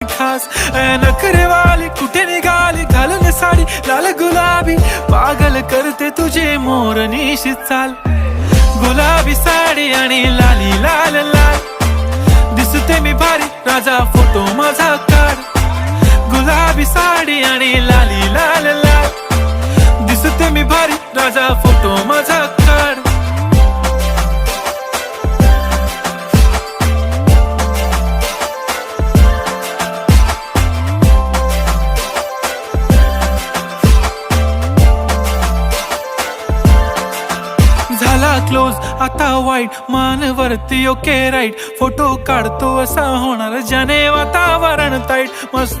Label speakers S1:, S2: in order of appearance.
S1: खास नखरे वाली कुठे निघाली घालून साडी लाल गुलाबी पागल करते तुझे मोरनीशी चाल गुलाबी साडी आणि लाली लाल लाल दिसते मी भारी राजा फोटो माझा काढ गुलाबी साडी आणि लाली लाल लाल दिसते मी भारी राजा फोटो माझा काढ झाला क्लोज आता वाईट मान वरती ओके राईट फोटो काढतो असा होणार ज्याने वातावरण ताईट मस्त